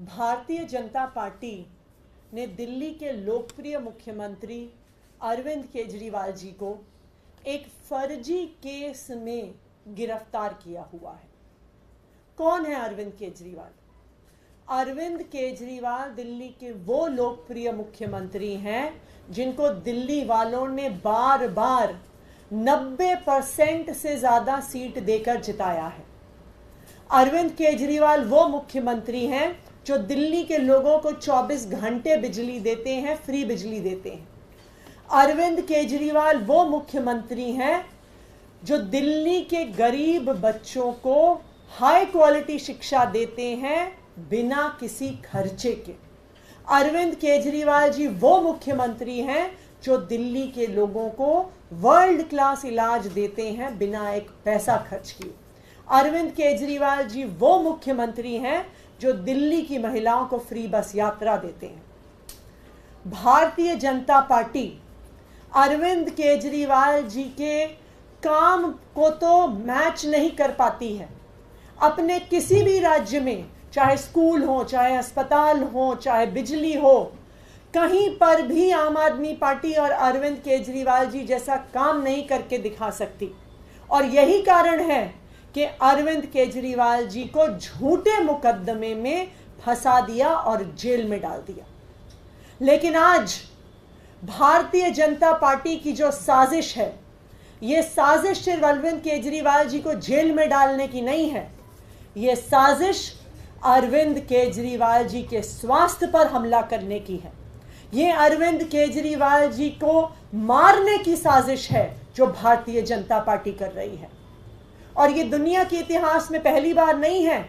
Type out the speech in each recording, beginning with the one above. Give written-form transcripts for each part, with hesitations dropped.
Bharatiya Janata party ने दिल्ली के लोकप्रिय मुख्यमंत्री अरविंद केजरीवाल जी को एक फर्जी केस में गिरफ्तार किया हुआ है। कौन है अरविंद केजरीवाल? अरविंद केजरीवाल दिल्ली के वो लोकप्रिय मुख्यमंत्री हैं जिनको दिल्ली वालों ने बार बार 90% से ज्यादा सीट देकर जिताया है। अरविंद केजरीवाल वो मुख्यमंत्री हैं जो दिल्ली के लोगों को 24 घंटे बिजली देते हैं, फ्री बिजली देते हैं। अरविंद केजरीवाल वो मुख्यमंत्री हैं जो दिल्ली के गरीब बच्चों को हाई क्वालिटी शिक्षा देते हैं बिना किसी खर्चे के। अरविंद केजरीवाल जी वो मुख्यमंत्री हैं जो दिल्ली के लोगों को वर्ल्ड क्लास इलाज देते हैं बिना एक पैसा खर्च किए। अरविंद केजरीवाल जी वो मुख्यमंत्री हैं जो दिल्ली की महिलाओं को फ्री बस यात्रा देते हैं। भारतीय जनता पार्टी अरविंद केजरीवाल जी के काम को तो मैच नहीं कर पाती है। अपने किसी भी राज्य में, चाहे स्कूल हो, चाहे अस्पताल हो, चाहे बिजली हो, कहीं पर भी आम आदमी पार्टी और अरविंद केजरीवाल जी जैसा काम नहीं करके दिखा सकती। और यही कारण है कि अरविंद केजरीवाल जी को झूठे मुकदमे में फंसा दिया और जेल में डाल दिया। लेकिन आज भारतीय जनता पार्टी की जो साजिश है, यह साजिश सिर्फ अरविंद केजरीवाल जी को जेल में डालने की नहीं है। यह साजिश अरविंद केजरीवाल जी के स्वास्थ्य पर हमला करने की है। यह अरविंद केजरीवाल जी को मारने की साजिश है जो भारतीय जनता पार्टी कर रही है। और ये दुनिया के इतिहास में पहली बार नहीं है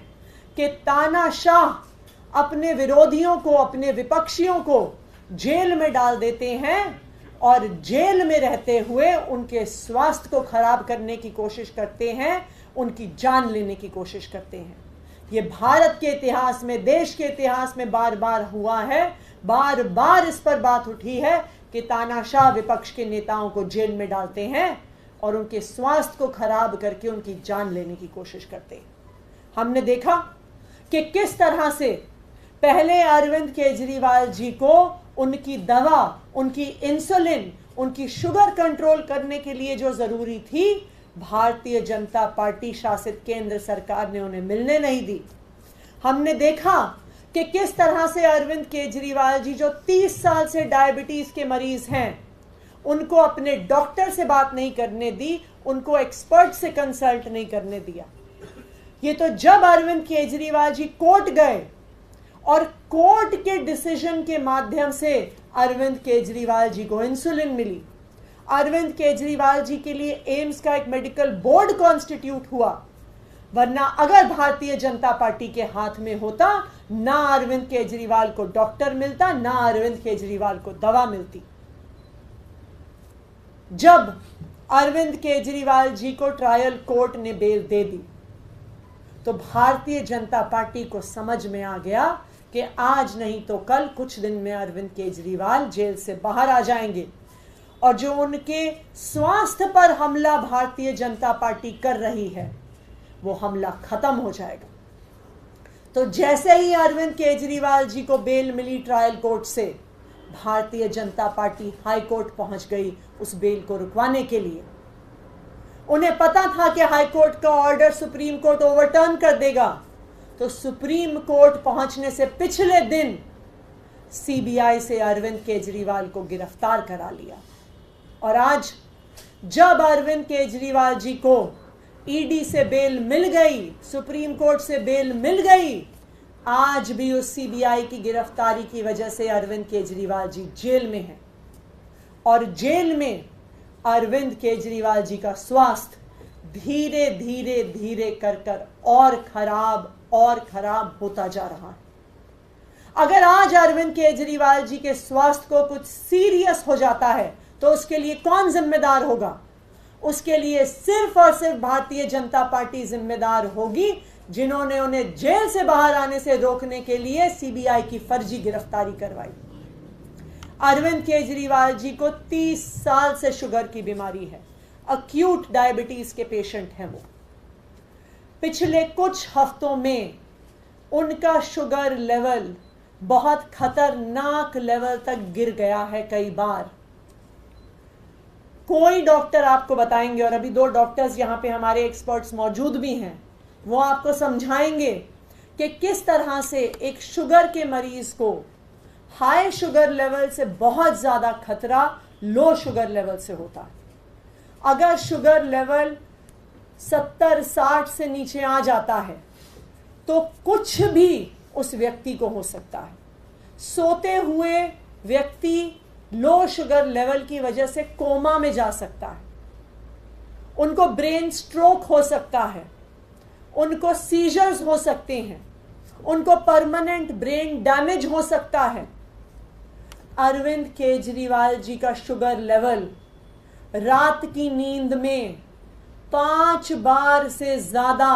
कि तानाशाह अपने विरोधियों को, अपने विपक्षियों को जेल में डाल देते हैं और जेल में रहते हुए उनके स्वास्थ्य को खराब करने की कोशिश करते हैं, उनकी जान लेने की कोशिश करते हैं। ये भारत के इतिहास में, देश के इतिहास में बार बार हुआ है। बार बार इस पर बात उठी है कि तानाशाह विपक्ष के नेताओं को जेल में डालते हैं और उनके स्वास्थ्य को खराब करके उनकी जान लेने की कोशिश करते हैं। हमने देखा कि किस तरह से पहले अरविंद केजरीवाल जी को उनकी दवा, उनकी इंसुलिन, उनकी शुगर कंट्रोल करने के लिए जो जरूरी थी, भारतीय जनता पार्टी शासित केंद्र सरकार ने उन्हें मिलने नहीं दी। हमने देखा कि किस तरह से अरविंद केजरीवाल जी जो 30 साल से डायबिटीज के मरीज हैं, उनको अपने डॉक्टर से बात नहीं करने दी, उनको एक्सपर्ट से कंसल्ट नहीं करने दिया। ये तो जब अरविंद केजरीवाल जी कोर्ट गए और कोर्ट के डिसीजन के माध्यम से अरविंद केजरीवाल जी को इंसुलिन मिली। अरविंद केजरीवाल जी के लिए एम्स का एक मेडिकल बोर्ड कॉन्स्टिट्यूट हुआ। वरना अगर भारतीय जनता पार्टी के हाथ में होता, ना अरविंद केजरीवाल को डॉक्टर मिलता, ना अरविंद केजरीवाल को दवा मिलती। जब अरविंद केजरीवाल जी को ट्रायल कोर्ट ने बेल दे दी तो भारतीय जनता पार्टी को समझ में आ गया कि आज नहीं तो कल, कुछ दिन में अरविंद केजरीवाल जेल से बाहर आ जाएंगे और जो उनके स्वास्थ्य पर हमला भारतीय जनता पार्टी कर रही है, वो हमला खत्म हो जाएगा। तो जैसे ही अरविंद केजरीवाल जी को बेल मिली ट्रायल कोर्ट से, Bharatiya Janata party high court पहुंच गई उस बेल को रुकवाने के लिए। उन्हें पता था कि हाई कोर्ट का ऑर्डर सुप्रीम कोर्ट ओवरटर्न कर देगा, तो सुप्रीम कोर्ट पहुंचने से पिछले दिन सीबीआई से अरविंद केजरीवाल को गिरफ्तार करा लिया। और आज जब अरविंद केजरीवाल जी को ईडी से बेल मिल गई, सुप्रीम कोर्ट से बेल मिल गई, आज भी उस सीबीआई की गिरफ्तारी की वजह से अरविंद केजरीवाल जी जेल में हैं। और जेल में अरविंद केजरीवाल जी का स्वास्थ्य धीरे धीरे धीरे कर और खराब होता जा रहा है। अगर आज अरविंद केजरीवाल जी के स्वास्थ्य को कुछ सीरियस हो जाता है तो उसके लिए कौन जिम्मेदार होगा? उसके लिए सिर्फ और सिर्फ भारतीय जनता पार्टी जिम्मेदार होगी, जिन्होंने उन्हें जेल से बाहर आने से रोकने के लिए सीबीआई की फर्जी गिरफ्तारी करवाई। अरविंद केजरीवाल जी को 30 साल से शुगर की बीमारी है, अक्यूट डायबिटीज के पेशेंट हैं वो। पिछले कुछ हफ्तों में उनका शुगर लेवल बहुत खतरनाक लेवल तक गिर गया है कई बार। कोई डॉक्टर आपको बताएंगे, और अभी 2 डॉक्टर्स यहां पे हमारे एक्सपर्ट्स मौजूद भी हैं, वो आपको समझाएंगे कि किस तरह से एक शुगर के मरीज को हाई शुगर लेवल से बहुत ज्यादा खतरा लो शुगर लेवल से होता है। अगर शुगर लेवल 70-60 से नीचे आ जाता है तो कुछ भी उस व्यक्ति को हो सकता है। सोते हुए व्यक्ति लो शुगर लेवल की वजह से कोमा में जा सकता है, उनको ब्रेन स्ट्रोक हो सकता है, उनको सीजर्स हो सकते हैं, उनको परमानेंट ब्रेन डैमेज हो सकता है। अरविंद केजरीवाल जी का शुगर लेवल रात की नींद में 5 बार से ज्यादा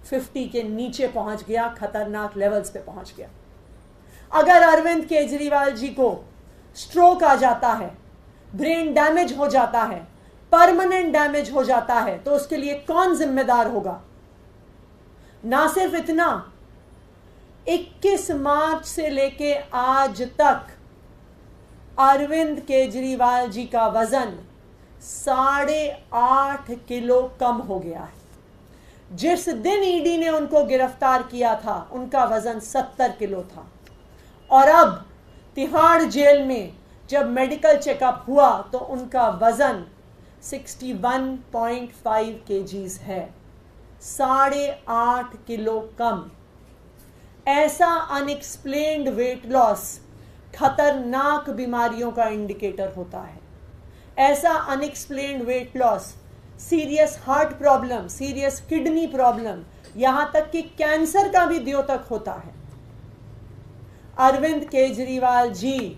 50 के नीचे पहुंच गया, खतरनाक लेवल्स पे पहुंच गया। अगर अरविंद केजरीवाल जी को स्ट्रोक आ जाता है, ब्रेन डैमेज हो जाता है, परमानेंट डैमेज हो जाता है, तो उसके लिए कौन जिम्मेदार होगा? ना सिर्फ इतना, 21 मार्च से लेके आज तक अरविंद केजरीवाल जी का वजन 8.5 किलो कम हो गया है। जिस दिन ईडी ने उनको गिरफ्तार किया था उनका वजन 70 किलो था, और अब तिहाड़ जेल में जब मेडिकल चेकअप हुआ तो उनका वजन 61.5 केजीज है, 8.5 किलो कम। ऐसा अनएक्सप्लेन्ड वेट लॉस खतरनाक बीमारियों का इंडिकेटर होता है। ऐसा unexplained weight loss serious heart problem, serious kidney problem, यहां तक कि कैंसर का भी द्योतक होता है। अरविंद केजरीवाल जी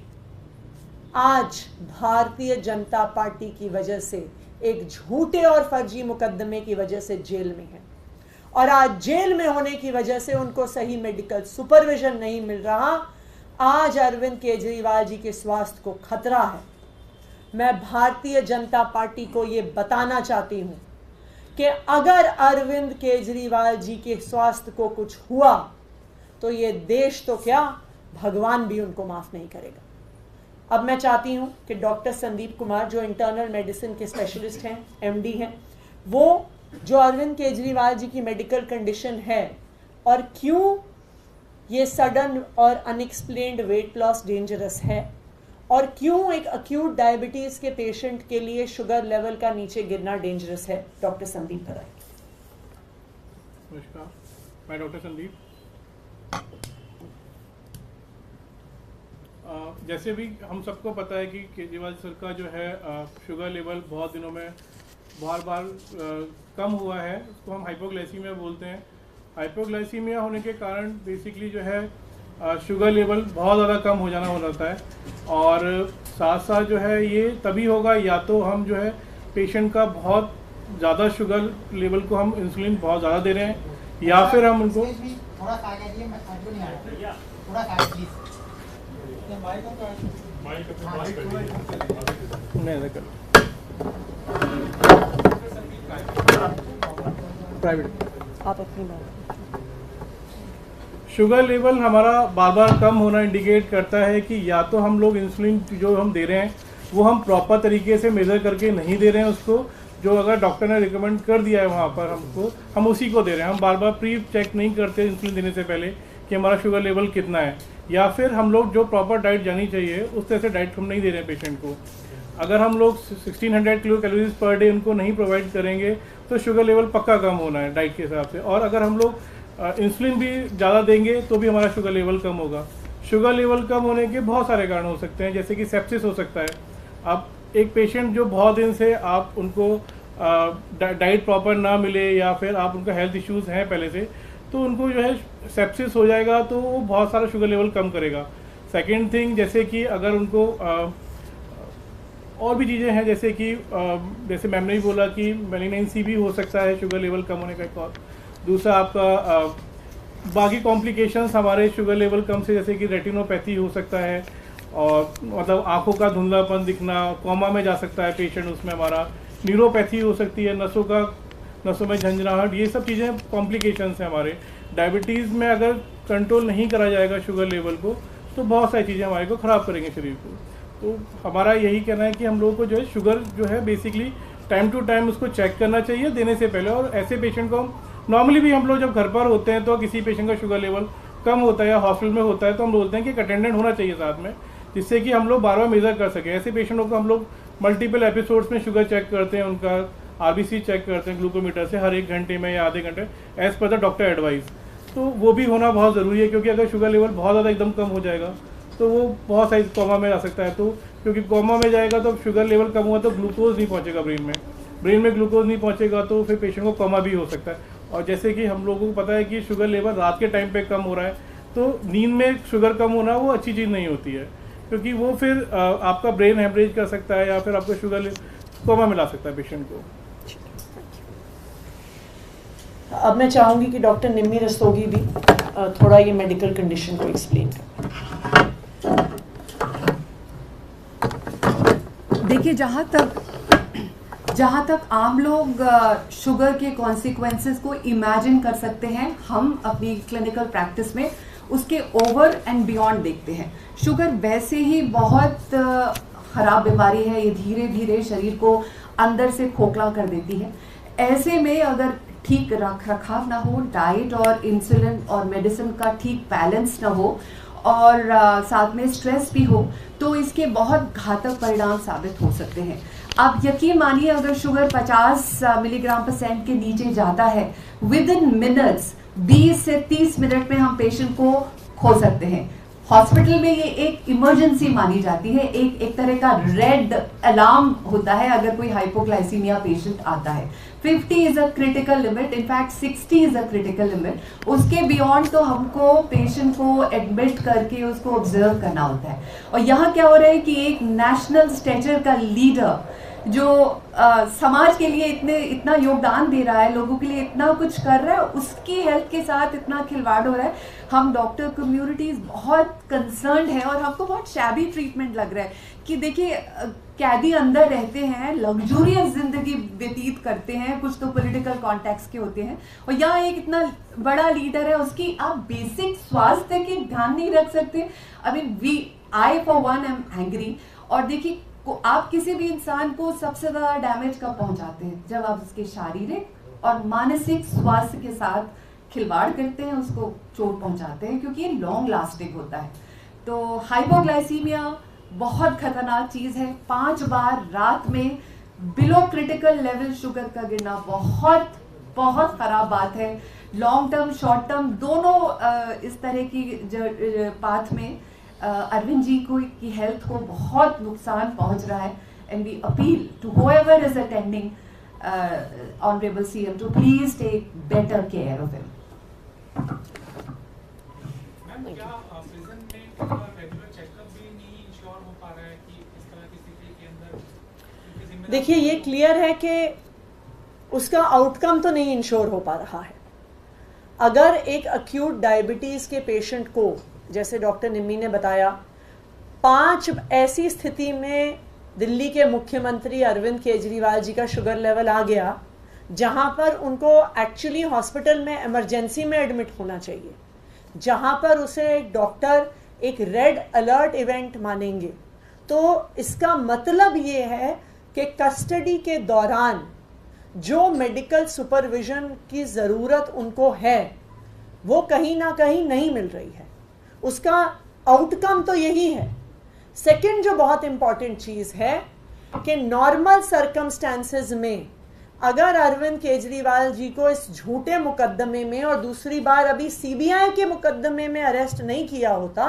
आज भारतीय जनता पार्टी की वजह से, एक झूठे और फर्जी मुकदमे की वजह से जेल में है, और आज जेल में होने की वजह से उनको सही मेडिकल सुपरविजन नहीं मिल रहा। आज अरविंद केजरीवाल जी के स्वास्थ्य को खतरा है। मैं भारतीय जनता पार्टी को यह बताना चाहती हूं कि अगर अरविंद केजरीवाल जी के स्वास्थ्य को कुछ हुआ तो ये देश तो क्या, भगवान भी उनको माफ नहीं करेगा। अब मैं चाहती हूं कि डॉक्टर संदीप कुमार, जो इंटरनल मेडिसिन के स्पेशलिस्ट हैं, एमडी हैं, वो जो अरविंद केजरीवाल जी की मेडिकल कंडीशन है और क्यों ये सडन और अनएक्सप्लेन्ड वेट लॉस डेंजरस है, और क्यों एक अक्यूट डायबिटीज के पेशेंट के लिए शुगर लेवल का नीचे गिरना डेंजरस है, डॉक्टर संदीप बताएं। नमस्कार, मैं डॉक्टर संदीप। जैसे भी हम सबको पता है कि केजरीवाल सर का जो है शुगर लेवल बहुत दिनों में बार कम हुआ है, उसको हम हाइपोग्लाइसीमिया बोलते हैं। हाइपोग्लाइसीमिया होने के कारण बेसिकली जो है शुगर लेवल बहुत ज़्यादा कम हो जाना हो जाता है, और साथ साथ जो है ये तभी होगा या तो हम जो है पेशेंट का बहुत ज़्यादा शुगर लेवल को हम इंसुलिन बहुत ज़्यादा दे रहे हैं, या फिर हम उनको थोड़ा सा आगे आइए, मैं नहीं आ रहा, थोड़ा सा आगे प्लीज। प्राइवेट आप अपनी बात। शुगर लेवल हमारा बार बार कम होना इंडिकेट करता है कि या तो हम लोग इंसुलिन जो हम दे रहे हैं वो हम प्रॉपर तरीके से मेज़र करके नहीं दे रहे हैं उसको, जो अगर डॉक्टर ने रिकमेंड कर दिया है वहाँ पर हमको, हम उसी को दे रहे हैं। हम बार बार प्री चेक नहीं करते इंसुलिन देने से पहले कि हमारा शुगर लेवल कितना है, या फिर हम लोग जो प्रॉपर डाइट जानी चाहिए उस तरह से डाइट हम नहीं दे रहे हैं पेशेंट को। अगर हम लोग 1600 किलो कैलोरीज पर डे उनको नहीं प्रोवाइड करेंगे तो शुगर लेवल पक्का कम होना है डाइट के हिसाब से। और अगर हम लोग इंसुलिन भी ज़्यादा देंगे तो भी हमारा शुगर लेवल कम होगा। शुगर लेवल कम होने के बहुत सारे कारण हो सकते हैं, जैसे कि सेप्सिस हो सकता है। अब एक पेशेंट जो बहुत दिन से आप उनको डाइट प्रॉपर ना मिले, या फिर आप उनका हेल्थ इश्यूज़ हैं पहले से, तो उनको जो है सेप्सिस हो जाएगा तो वो बहुत सारा शुगर लेवल कम करेगा। सेकेंड थिंग, जैसे कि अगर उनको और भी चीज़ें हैं, जैसे मैम ने भी बोला कि मेलिनेंसी भी हो सकता है शुगर लेवल कम होने का एक और। दूसरा आपका बाकी कॉम्प्लिकेशंस हमारे शुगर लेवल कम से, जैसे कि रेटिनोपैथी हो सकता है, और मतलब आंखों का धुंधलापन दिखना, कोमा में जा सकता है पेशेंट, उसमें हमारा न्यूरोपैथी हो सकती है, नसों में झंझनाहट, ये सब चीज़ें कॉम्प्लिकेशंस हैं हमारे। डायबिटीज़ में अगर कंट्रोल नहीं करा जाएगा शुगर लेवल को तो बहुत सारी चीज़ें हमारे को ख़राब करेंगे शरीर को। तो हमारा यही कहना है कि हम लोगों को जो है शुगर जो है बेसिकली टाइम टू टाइम उसको चेक करना चाहिए देने से पहले। और ऐसे पेशेंट को हम नॉर्मली भी हम लोग जब घर पर होते हैं तो किसी पेशेंट का शुगर लेवल कम होता है या हॉस्पिटल में होता है तो हम बोलते हैं कि एक अटेंडेंट होना चाहिए साथ में, जिससे कि हम लोग बार बार मेज़र कर सकें। ऐसे पेशेंटों को हम लोग मल्टीपल एपिसोड्स में शुगर चेक करते हैं, उनका आरबीसी चेक करते हैं ग्लूकोमीटर से हर 1 घंटे में या आधे घंटे as per the doctor advice. तो वो भी होना बहुत ज़रूरी है, क्योंकि अगर शुगर लेवल बहुत ज़्यादा एकदम कम हो जाएगा तो वो बहुत सारी कोमा में आ सकता है। तो क्योंकि कोमा में जाएगा तो शुगर लेवल कम हुआ तो ग्लूकोज नहीं पहुंचेगा ब्रेन में ग्लूकोज नहीं पहुंचेगा तो फिर पेशेंट को कोमा भी हो सकता है। और जैसे कि हम लोगों को पता है कि शुगर लेवल रात के टाइम पे कम हो रहा है, तो नींद में शुगर कम होना वो अच्छी चीज़ नहीं होती है, क्योंकि वो फिर आपका ब्रेन हेमरेज कर सकता है या फिर आपका शुगर कोमा में ला सकता है पेशेंट को। अब मैं चाहूँगी कि डॉक्टर निम्मी रस्तोगी भी थोड़ा ये मेडिकल कंडीशन को एक्सप्लेन करें। देखिए, जहाँ तक आम लोग शुगर के कॉन्सिक्वेंसेस को इमेजिन कर सकते हैं, हम अपनी क्लिनिकल प्रैक्टिस में उसके ओवर एंड बियॉन्ड देखते हैं। शुगर वैसे ही बहुत ख़राब बीमारी है, ये धीरे धीरे शरीर को अंदर से खोखला कर देती है। ऐसे में अगर ठीक रख रखाव ना हो, डाइट और इंसुलिन और मेडिसिन का ठीक बैलेंस ना हो और साथ में स्ट्रेस भी हो, तो इसके बहुत घातक परिणाम साबित हो सकते हैं। आप यकीन मानिए, अगर शुगर 50 मिलीग्राम % के नीचे जाता है, विद इन मिनट्स 20 से 30 मिनट में हम पेशेंट को खो सकते हैं। हॉस्पिटल में ये एक इमरजेंसी मानी जाती है, एक तरह का रेड अलार्म होता है अगर कोई हाइपोग्लाइसीमिया पेशेंट आता है। 50 is a critical limit, in fact 60 is a critical limit. उसके बियॉन्ड तो हमको पेशेंट को एडमिट करके उसको ऑब्जर्व करना होता है। और यहाँ क्या हो रहा है कि एक नेशनल स्टेचर का लीडर जो समाज के लिए इतना योगदान दे रहा है, लोगों के लिए इतना कुछ कर रहा है, उसकी हेल्थ के साथ इतना खिलवाड़ हो रहा है। हम डॉक्टर कम्युनिटीज बहुत कंसर्न्ड है और हमको बहुत शैबी ट्रीटमेंट लग रहा है कि देखिए, कैदी अंदर रहते हैं, लग्जूरियस जिंदगी व्यतीत करते हैं, कुछ तो पॉलिटिकल कॉन्टेक्स्ट के होते हैं, और यहाँ एक इतना बड़ा लीडर है, उसकी आप बेसिक स्वास्थ्य के ध्यान नहीं रख सकते। I for one am angry. और देखिए, आप किसी भी इंसान को सबसे ज्यादा डैमेज कब पहुंचाते हैं? जब आप उसके शारीरिक और मानसिक स्वास्थ्य के साथ खिलवाड़ करते हैं, उसको चोट पहुंचाते हैं, क्योंकि ये लॉन्ग लास्टिंग होता है। तो हाइपोग्लाइसीमिया बहुत खतरनाक चीज है। 5 बार रात में बिलो क्रिटिकल लेवल शुगर का गिरना बहुत बहुत खराब बात है। लॉन्ग टर्म, शॉर्ट टर्म दोनों इस तरह की पाथ में अरविंद जी को की हेल्थ को बहुत नुकसान पहुंच रहा है। And we appeal to whoever is attending honourable CM to please take better care of him. देखिए, ये क्लियर है कि उसका आउटकम तो नहीं इंश्योर हो पा रहा है। अगर एक एक्यूट डायबिटीज के पेशेंट को, जैसे डॉक्टर निम्मी ने बताया, 5 ऐसी स्थिति में दिल्ली के मुख्यमंत्री अरविंद केजरीवाल जी का शुगर लेवल आ गया जहां पर उनको एक्चुअली हॉस्पिटल में इमरजेंसी में एडमिट होना चाहिए, जहां पर उसे डॉक्टर एक रेड अलर्ट इवेंट मानेंगे, तो इसका मतलब ये है कि कस्टडी के दौरान जो मेडिकल सुपरविजन की ज़रूरत उनको है वो कहीं ना कहीं नहीं मिल रही है। उसका आउटकम तो यही है। सेकंड जो बहुत इंपॉर्टेंट चीज़ है कि नॉर्मल सर्कमस्टेंसेस में अगर अरविंद केजरीवाल जी को इस झूठे मुकदमे में और दूसरी बार अभी सीबीआई के मुकदमे में अरेस्ट नहीं किया होता,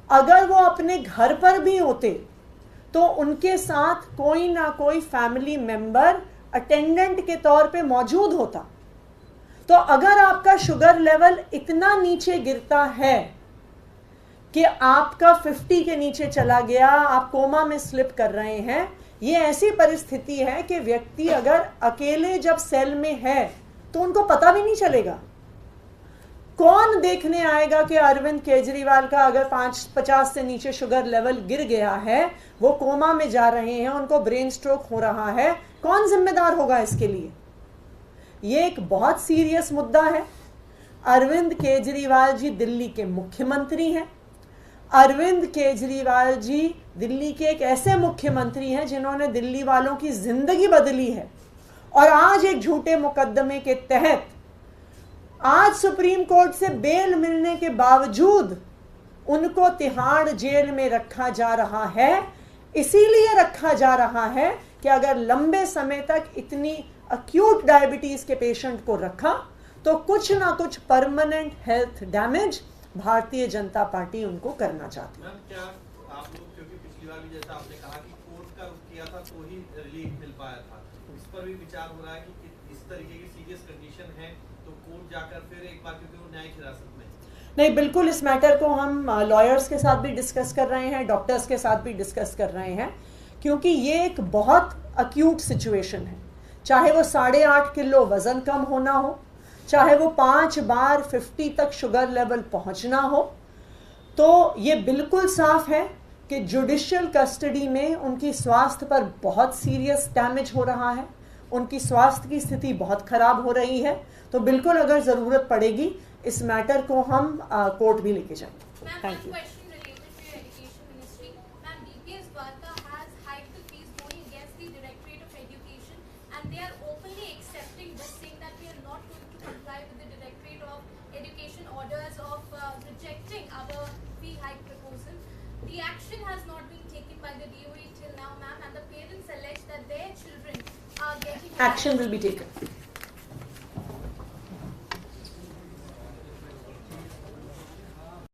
अगर वो अपने घर पर भी होते तो उनके साथ कोई ना कोई फैमिली मेंबर अटेंडेंट के तौर पे मौजूद होता। तो अगर आपका शुगर लेवल इतना नीचे गिरता है कि आपका 50 के नीचे चला गया, आप कोमा में स्लिप कर रहे हैं, ये ऐसी परिस्थिति है कि व्यक्ति अगर अकेले जब सेल में है तो उनको पता भी नहीं चलेगा। कौन देखने आएगा कि अरविंद केजरीवाल का अगर 50 से नीचे शुगर लेवल गिर गया है, वो कोमा में जा रहे हैं, उनको ब्रेन स्ट्रोक हो रहा है, कौन जिम्मेदार होगा इसके लिए? ये एक बहुत सीरियस मुद्दा है। अरविंद केजरीवाल जी दिल्ली के मुख्यमंत्री हैं। अरविंद केजरीवाल जी दिल्ली के एक ऐसे मुख्यमंत्री हैं जिन्होंने दिल्ली वालों की जिंदगी बदली है, और आज एक झूठे मुकदमे के तहत आज सुप्रीम कोर्ट से बेल मिलने के बावजूद उनको तिहाड़ जेल में रखा जा रहा है। इसीलिए रखा जा रहा है कि अगर लंबे समय तक इतनी अक्यूट डायबिटीज के पेशेंट को रखा तो कुछ ना कुछ permanent health damage Bharatiya Janata party उनको करना चाहती है। मैम, क्या आप लोग, क्योंकि पिछली बार भी जैसा आपने कहा कि कोर्ट का रुख किया था तो ही रिलीफ मिल पाया था, इस पर भी विचार हो रहा है कि इस तरीके की सीरियस कंडीशन है तो कोर्ट जाकर फिर एक बार, क्योंकि वो न्यायिक हिरासत में। नहीं, बिल्कुल इस मैटर को हम लॉयर्स के साथ भी डिस्कस कर रहे हैं, डॉक्टर्स के साथ भी डिस्कस कर रहे हैं, क्योंकि ये एक बहुत अक्यूट सिचुएशन है। चाहे वो 8.5 किलो वजन कम होना हो, चाहे वो 5 बार 50 तक शुगर लेवल पहुंचना हो, तो ये बिल्कुल साफ है कि जुडिशियल कस्टडी में उनकी स्वास्थ्य पर बहुत सीरियस डैमेज हो रहा है, उनकी स्वास्थ्य की स्थिति बहुत खराब हो रही है। तो बिल्कुल अगर ज़रूरत पड़ेगी इस मैटर को हम कोर्ट भी लेके जाएंगे। Thank you. The action has not been taken by the DOE till now, ma'am, and the parents allege that their children are getting... Action will be taken.